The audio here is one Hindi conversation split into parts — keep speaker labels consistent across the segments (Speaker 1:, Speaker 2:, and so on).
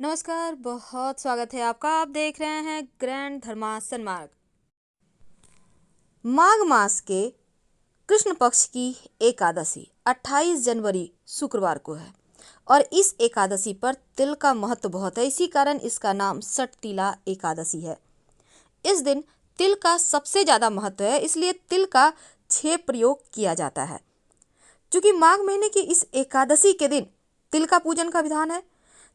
Speaker 1: नमस्कार, बहुत स्वागत है आपका। आप देख रहे हैं ग्रैंड धर्मासन मार्ग। माघ मास के कृष्ण पक्ष की एकादशी 28 जनवरी शुक्रवार को है और इस एकादशी पर तिल का महत्व बहुत है। इसी कारण इसका नाम सटतिला एकादशी है। इस दिन तिल का सबसे ज़्यादा महत्व है, इसलिए तिल का 6 प्रयोग किया जाता है। क्योंकि माघ महीने की इस एकादशी के दिन तिल का पूजन का विधान है,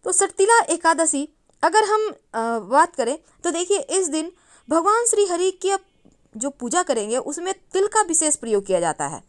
Speaker 1: तो सटतिला एकादशी अगर हम बात करें तो देखिए, इस दिन भगवान श्री हरि की जो पूजा करेंगे उसमें तिल का विशेष प्रयोग किया जाता है।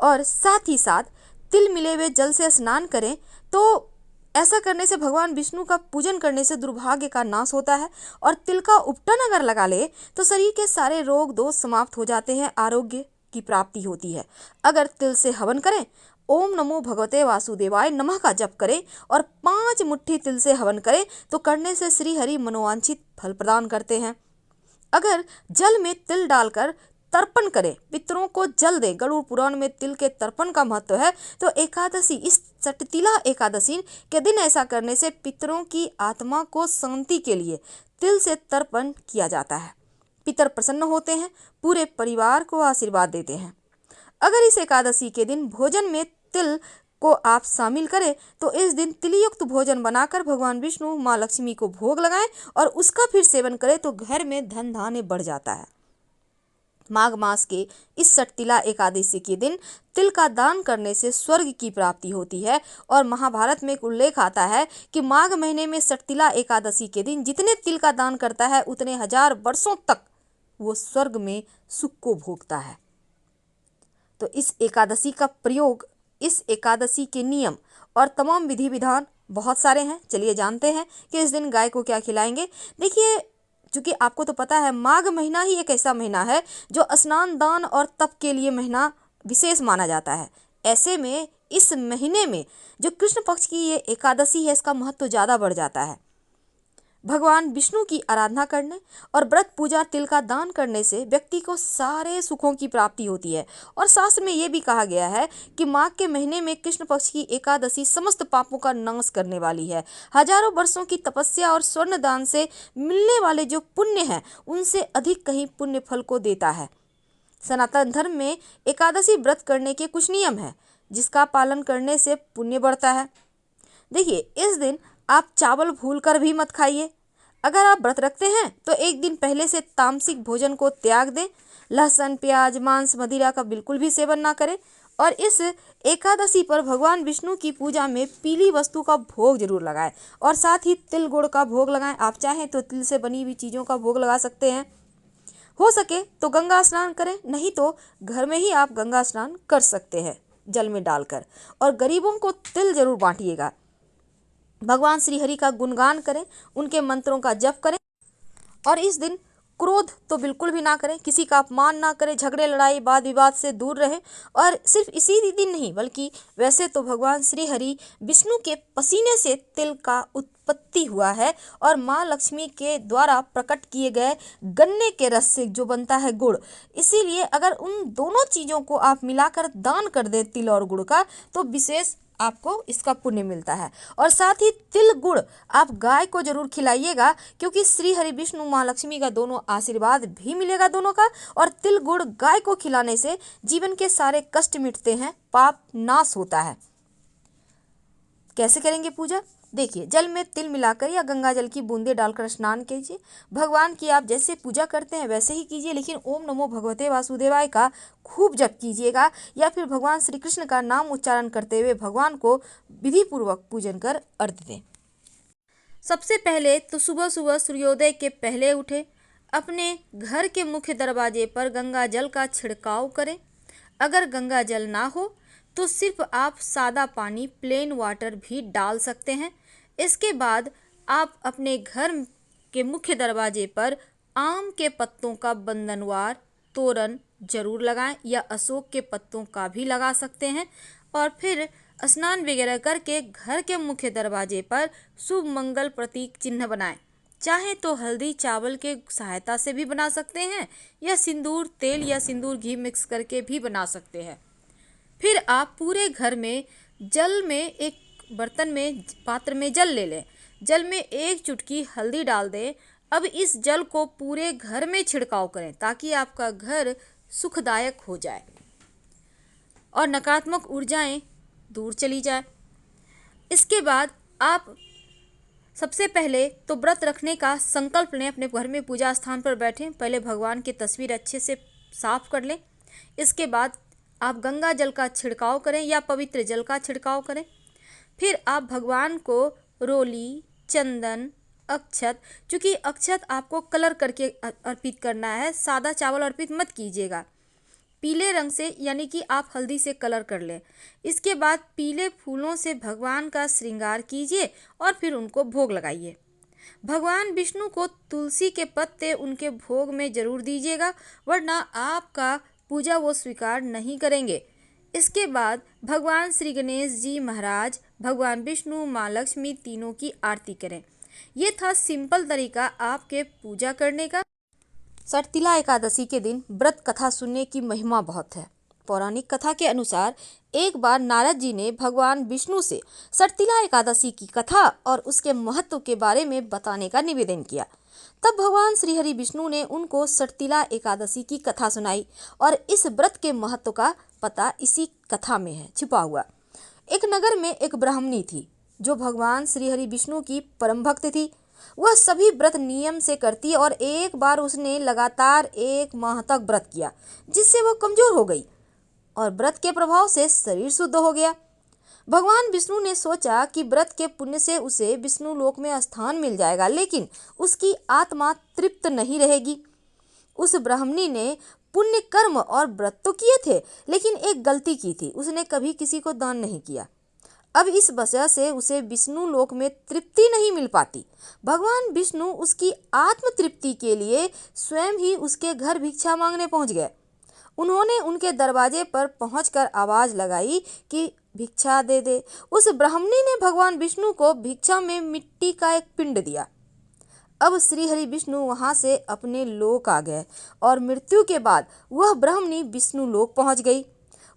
Speaker 1: और साथ ही साथ तिल मिले हुए जल से स्नान करें तो ऐसा करने से भगवान विष्णु का पूजन करने से दुर्भाग्य का नाश होता है। और तिल का उपटन अगर लगा ले तो शरीर के सारे रोग दोष समाप्त हो जाते हैं, आरोग्य की प्राप्ति होती है। अगर तिल से हवन करें, ओम नमो भगवते वासुदेवाय नमः का जप करें और 5 मुट्ठी तिल से हवन करें तो करने से श्री हरि मनोवांछित फल प्रदान करते हैं। अगर जल में तिल डालकर तर्पण करें, पितरों को जल दें, गरुड़ पुराण में तिल के तर्पण का महत्व है। तो एकादशी, इस सटतिला एकादशी के दिन ऐसा करने से पितरों की आत्मा को शांति के लिए तिल से तर्पण किया जाता है। पितर प्रसन्न होते हैं, पूरे परिवार को आशीर्वाद देते हैं। अगर इस एकादशी के दिन भोजन में तिल को आप शामिल करें तो इस दिन तिलयुक्त भोजन बनाकर भगवान विष्णु माँ लक्ष्मी को भोग लगाएं और उसका फिर सेवन करें तो घर में धन धान्य बढ़ जाता है। माघ मास के इस सटतिला एकादशी के दिन तिल का दान करने से स्वर्ग की प्राप्ति होती है। और महाभारत में एक उल्लेख आता है कि माघ महीने में सटतिला एकादशी के दिन जितने तिल का दान करता है उतने 1000 वर्षों तक वो स्वर्ग में सुख को भोगता है। तो इस एकादशी का प्रयोग, इस एकादशी के नियम और तमाम विधि विधान बहुत सारे हैं। चलिए जानते हैं कि इस दिन गाय को क्या खिलाएंगे। देखिए, चूँकि आपको तो पता है माघ महीना ही एक ऐसा महीना है जो स्नान दान और तप के लिए महीना विशेष माना जाता है। ऐसे में इस महीने में जो कृष्ण पक्ष की ये एकादशी है इसका महत्व ज़्यादा बढ़ जाता है। भगवान विष्णु की आराधना करने और व्रत पूजा तिल का दान करने से व्यक्ति को सारे सुखों की प्राप्ति होती है। और शास्त्र में ये भी कहा गया है कि माघ के महीने में कृष्ण पक्ष की एकादशी समस्त पापों का नाश करने वाली है। हजारों वर्षों की तपस्या और स्वर्ण दान से मिलने वाले जो पुण्य हैं उनसे अधिक कहीं पुण्य फल को देता है। सनातन धर्म में एकादशी व्रत करने के कुछ नियम हैं जिसका पालन करने से पुण्य बढ़ता है। देखिए, इस दिन आप चावल भूलकर भी मत खाइए। अगर आप व्रत रखते हैं तो एक दिन पहले से तामसिक भोजन को त्याग दें। लहसुन, प्याज, मांस, मदिरा का बिल्कुल भी सेवन ना करें। और इस एकादशी पर भगवान विष्णु की पूजा में पीली वस्तु का भोग जरूर लगाएं और साथ ही तिल गुड़ का भोग लगाएं। आप चाहें तो तिल से बनी हुई चीज़ों का भोग लगा सकते हैं। हो सके तो गंगा स्नान करें, नहीं तो घर में ही आप गंगा स्नान कर सकते हैं जल में डालकर। और गरीबों को तिल जरूर बांटिएगा। भगवान श्री हरि का गुणगान करें, उनके मंत्रों का जप करें। और इस दिन क्रोध तो बिल्कुल भी ना करें, किसी का अपमान ना करें, झगड़े लड़ाई वाद विवाद से दूर रहें। और सिर्फ इसी दिन नहीं बल्कि वैसे तो भगवान श्री हरि विष्णु के पसीने से तिल का उत्पत्ति हुआ है और माँ लक्ष्मी के द्वारा प्रकट किए गए गन्ने के रस से जो बनता है गुड़। इसीलिए अगर उन दोनों चीज़ों को आप मिलाकर दान कर दें तिल और गुड़ का तो विशेष आपको इसका पुण्य मिलता है। और साथ ही तिल गुड़ आप गाय को जरूर खिलाइएगा, क्योंकि श्री हरि विष्णु माँ लक्ष्मी का दोनों आशीर्वाद भी मिलेगा दोनों का। और तिल गुड़ गाय को खिलाने से जीवन के सारे कष्ट मिटते हैं, पाप नाश होता है। कैसे करेंगे पूजा? देखिए, जल में तिल मिलाकर या गंगा जल की बूंदें डालकर स्नान कीजिए। भगवान की आप जैसे पूजा करते हैं वैसे ही कीजिए, लेकिन ओम नमो भगवते वासुदेवाय का खूब जप कीजिएगा या फिर भगवान श्री कृष्ण का नाम उच्चारण करते हुए भगवान को विधि पूर्वक पूजन कर अर्घ्य दें। सबसे पहले तो सुबह सुबह सूर्योदय के पहले उठे, अपने घर के मुख्य दरवाजे पर गंगा जल का छिड़काव करें। अगर गंगा जल ना हो तो सिर्फ आप सादा पानी प्लेन वाटर भी डाल सकते हैं। इसके बाद आप अपने घर के मुख्य दरवाजे पर आम के पत्तों का बंधनवार तोरण जरूर लगाएं या अशोक के पत्तों का भी लगा सकते हैं। और फिर स्नान वगैरह करके घर के मुख्य दरवाजे पर शुभ मंगल प्रतीक चिन्ह बनाएं। चाहे तो हल्दी चावल के सहायता से भी बना सकते हैं या सिंदूर तेल या सिंदूर घी मिक्स करके भी बना सकते हैं। फिर आप पूरे घर में जल में एक बर्तन में पात्र में जल ले लें। जल में 1 चुटकी हल्दी डाल दें। अब इस जल को पूरे घर में छिड़काव करें ताकि आपका घर सुखदायक हो जाए और नकारात्मक ऊर्जाएं दूर चली जाए। इसके बाद आप सबसे पहले तो व्रत रखने का संकल्प लें। अपने घर में पूजा स्थान पर बैठें। पहले भगवान की तस्वीर अच्छे से साफ कर लें। इसके बाद आप गंगा जल का छिड़काव करें या पवित्र जल का छिड़काव करें। फिर आप भगवान को रोली, चंदन, अक्षत, चूँकि अक्षत आपको कलर करके अर्पित करना है, सादा चावल अर्पित मत कीजिएगा। पीले रंग से यानी कि आप हल्दी से कलर कर लें। इसके बाद पीले फूलों से भगवान का श्रृंगार कीजिए और फिर उनको भोग लगाइए। भगवान विष्णु को तुलसी के पत्ते उनके भोग में जरूर दीजिएगा, वरना आपका पूजा वो स्वीकार नहीं करेंगे। इसके बाद भगवान श्री गणेश जी महाराज, भगवान विष्णु, माँ लक्ष्मी तीनों की आरती करें। ये था सिंपल तरीका आपके पूजा करने का। सटतिला एकादशी के दिन व्रत कथा सुनने की महिमा बहुत है। पौराणिक कथा के अनुसार एक बार नारद जी ने भगवान विष्णु से सटतिला एकादशी की कथा और उसके महत्व के बारे में बताने का निवेदन किया। तब भगवान श्री हरि विष्णु ने उनको सटतिला एकादशी की कथा सुनाई और इस व्रत के महत्व का पता इसी कथा में है छिपा हुआ। एक नगर में एक ब्राह्मणी थी जो भगवान श्री हरि विष्णु की परम भक्त थी। वह सभी व्रत नियम से करती और एक बार उसने लगातार 1 माह तक व्रत किया, जिससे वह कमजोर हो गई और व्रत के प्रभाव से शरीर शुद्ध हो गया। भगवान विष्णु ने सोचा कि व्रत के पुण्य से उसे विष्णु लोक में स्थान मिल जाएगा, लेकिन उसकी आत्मा तृप्त नहीं रहेगी। उस ब्राह्मणी ने पुण्य कर्म और व्रत तो किए थे, लेकिन एक गलती की थी, उसने कभी किसी को दान नहीं किया। अब इस वजह से उसे विष्णु लोक में तृप्ति नहीं मिल पाती। भगवान विष्णु उसकी आत्म तृप्ति के लिए स्वयं ही उसके घर भिक्षा मांगने पहुंच गए। उन्होंने उनके दरवाजे पर पहुंचकर आवाज लगाई कि भिक्षा दे दे। उस ब्राह्मणी ने भगवान विष्णु को भिक्षा में मिट्टी का एक पिंड दिया। अब श्री हरि विष्णु वहां से अपने लोक आ गए और मृत्यु के बाद वह ब्राह्मणी विष्णु लोक पहुंच गई।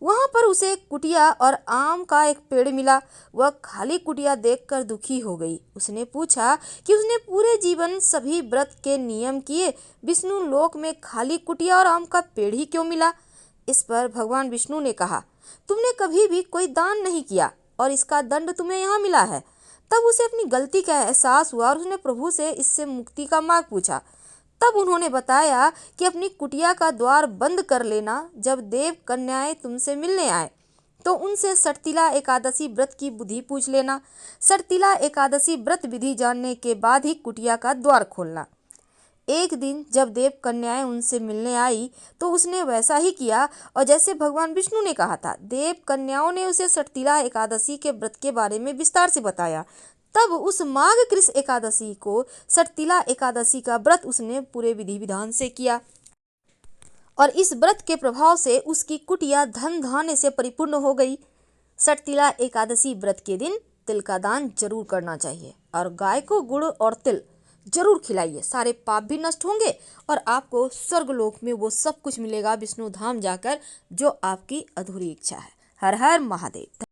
Speaker 1: वहां पर उसे कुटिया और आम का एक पेड़ मिला। वह खाली कुटिया देखकर दुखी हो गई। उसने पूछा कि उसने पूरे जीवन सभी व्रत के नियम किए, विष्णु लोक में खाली कुटिया और आम का पेड़ ही क्यों मिला? इस पर भगवान विष्णु ने कहा, तुमने कभी भी कोई दान नहीं किया और इसका दंड तुम्हें यहाँ मिला है। तब उसे अपनी गलती का एहसास हुआ और उसने प्रभु से इससे मुक्ति का मार्ग पूछा। तब उन्होंने बताया कि अपनी कुटिया का द्वार बंद कर लेना। जब देव कन्याएं तुमसे मिलने आए तो उनसे सटतिला एकादशी व्रत की विधि पूछ लेना। सटतिला एकादशी व्रत विधि जानने के बाद ही कुटिया का द्वार खोलना। एक दिन जब देव कन्याएं उनसे मिलने आई तो उसने वैसा ही किया और जैसे भगवान विष्णु ने कहा था। देव कन्याओं ने उसे सटतिला एकादशी के व्रत के बारे में विस्तार से बताया। तब उस माघ कृष्ण एकादशी को सटतिला एकादशी का व्रत उसने पूरे विधि विधान से किया और इस व्रत के प्रभाव से उसकी कुटिया धन धान्य से परिपूर्ण हो गई। सटतिला एकादशी व्रत के दिन तिल का दान जरूर करना चाहिए और गाय को गुड़ और तिल जरूर खिलाइए। सारे पाप भी नष्ट होंगे और आपको स्वर्गलोक में वो सब कुछ मिलेगा विष्णु धाम जाकर जो आपकी अधूरी इच्छा है। हर हर महादेव।